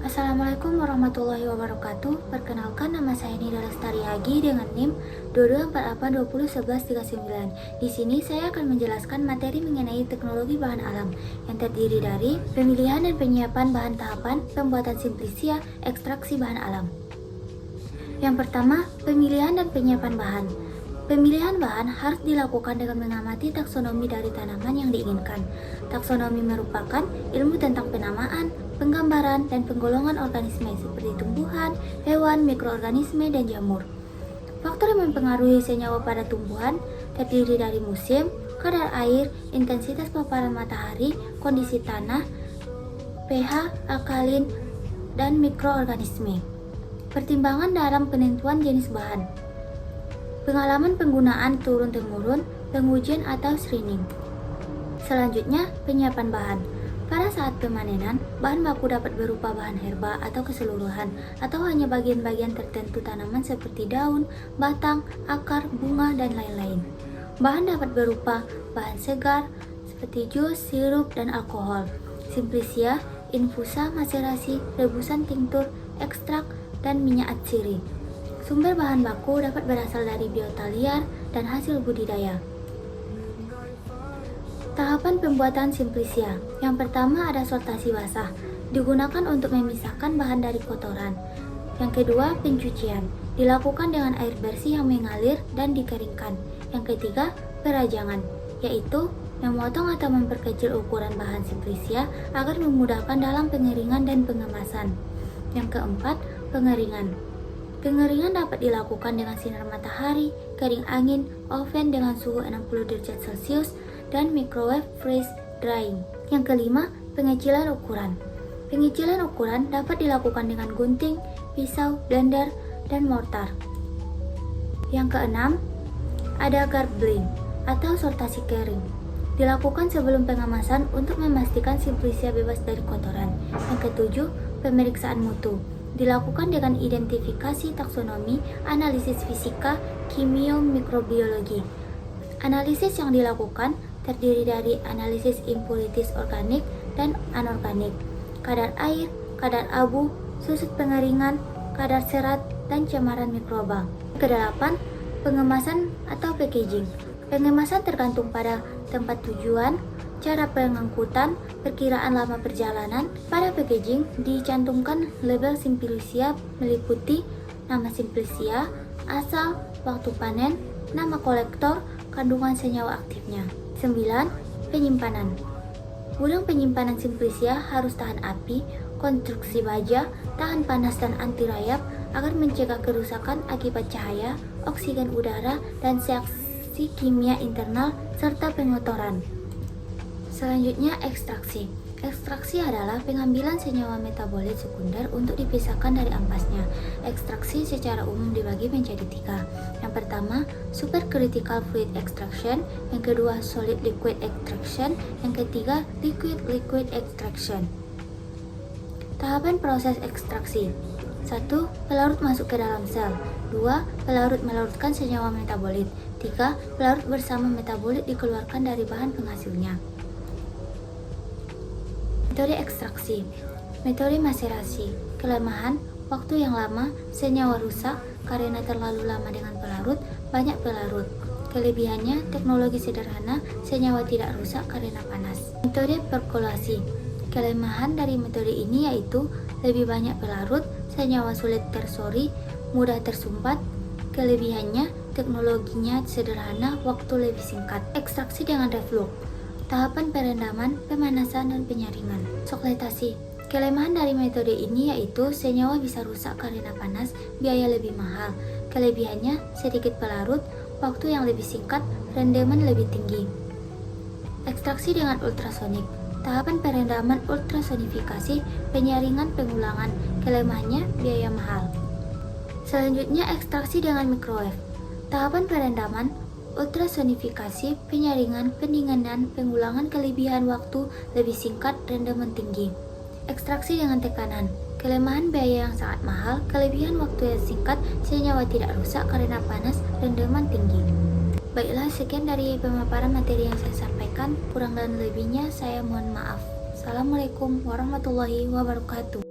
Assalamualaikum warahmatullahi wabarakatuh. Perkenalkan, nama saya Nida Lestari Hagi dengan NIM 2248201139. Di sini saya akan menjelaskan materi mengenai teknologi bahan alam yang terdiri dari pemilihan dan penyiapan bahan tahapan pembuatan simplisia ekstraksi bahan alam. Yang pertama, pemilihan dan penyiapan bahan. Pemilihan bahan harus dilakukan dengan mengamati taksonomi dari tanaman yang diinginkan. Taksonomi merupakan ilmu tentang penamaan, penggambaran, dan penggolongan organisme seperti tumbuhan, hewan, mikroorganisme, dan jamur. Faktor yang mempengaruhi senyawa pada tumbuhan terdiri dari musim, kadar air, intensitas paparan matahari, kondisi tanah, pH, alkalin, dan mikroorganisme. Pertimbangan dalam penentuan jenis bahan. Pengalaman penggunaan turun-temurun, pengujian atau screening. Selanjutnya, penyiapan bahan. Pada saat pemanenan, bahan baku dapat berupa bahan herba atau keseluruhan, atau hanya bagian-bagian tertentu tanaman seperti daun, batang, akar, bunga, dan lain-lain. Bahan dapat berupa bahan segar seperti jus, sirup, dan alkohol, simplisia, infusa, maserasi, rebusan tinktur, ekstrak, dan minyak atsiri. Sumber bahan baku dapat berasal dari biota liar dan hasil budidaya. Tahapan pembuatan simplisia. Yang pertama ada sortasi basah, digunakan untuk memisahkan bahan dari kotoran. Yang kedua, pencucian, dilakukan dengan air bersih yang mengalir dan dikeringkan. Yang ketiga, perajangan, yaitu memotong atau memperkecil ukuran bahan simplisia agar memudahkan dalam pengeringan dan pengemasan. Yang keempat, pengeringan. Pengeringan dapat dilakukan dengan sinar matahari, kering angin, oven dengan suhu 60 derajat Celcius, dan microwave freeze drying. Yang kelima, pengecilan ukuran. Pengecilan ukuran dapat dilakukan dengan gunting, pisau, blender, dan mortar. Yang keenam, ada garbling atau sortasi kering. Dilakukan sebelum pengemasan untuk memastikan simplisia bebas dari kotoran. Yang ketujuh, pemeriksaan mutu. Dilakukan dengan identifikasi taksonomi, analisis fisika, kimio, mikrobiologi. Analisis yang dilakukan terdiri dari analisis impurities organik dan anorganik, kadar air, kadar abu, susut pengeringan, kadar serat, dan cemaran mikroba. Kedelapan, pengemasan atau packaging. Pengemasan tergantung pada tempat tujuan, cara pengangkutan, perkiraan lama perjalanan. Pada packaging dicantumkan label simplisia meliputi nama simplisia, asal, waktu panen, nama kolektor, kandungan senyawa aktifnya. 9. Penyimpanan. Gudang penyimpanan simplisia harus tahan api, konstruksi baja, tahan panas dan anti rayap agar mencegah kerusakan akibat cahaya, oksigen udara, dan reaksi kimia internal serta pengotoran. Selanjutnya, ekstraksi. Ekstraksi adalah pengambilan senyawa metabolit sekunder untuk dipisahkan dari ampasnya. Ekstraksi secara umum dibagi menjadi 3. Yang pertama, supercritical fluid extraction. Yang kedua, solid liquid extraction. Yang ketiga, liquid extraction. Tahapan proses ekstraksi. 1. Pelarut masuk ke dalam sel. 2. Pelarut melarutkan senyawa metabolit. 3. Pelarut bersama metabolit dikeluarkan dari bahan penghasilnya. Metode ekstraksi. Metode maserasi. Kelemahan, waktu yang lama, senyawa rusak karena terlalu lama dengan pelarut, banyak pelarut. Kelebihannya, teknologi sederhana, senyawa tidak rusak karena panas. Metode perkolasi. Kelemahan dari metode ini yaitu lebih banyak pelarut, senyawa sulit tersori, mudah tersumbat. Kelebihannya, teknologinya sederhana, waktu lebih singkat. Ekstraksi dengan reflux. Tahapan perendaman, pemanasan, dan penyaringan. Sokletasi. Kelemahan dari metode ini yaitu senyawa bisa rusak karena panas, biaya lebih mahal. Kelebihannya sedikit pelarut, waktu yang lebih singkat, rendaman lebih tinggi. Ekstraksi dengan ultrasonik. Tahapan perendaman, ultrasonifikasi, penyaringan, pengulangan. Kelemahannya biaya mahal. Selanjutnya, ekstraksi dengan microwave. Tahapan perendaman, ultrasonifikasi, penyaringan, pendinginan, pengulangan. Kelebihan waktu lebih singkat, rendaman tinggi. Ekstraksi dengan tekanan. Kelemahan biaya yang sangat mahal, kelebihan waktu yang singkat, senyawa tidak rusak karena panas, rendaman tinggi. Baiklah, sekian dari pemaparan materi yang saya sampaikan. Kurang dan lebihnya saya mohon maaf. Assalamualaikum warahmatullahi wabarakatuh.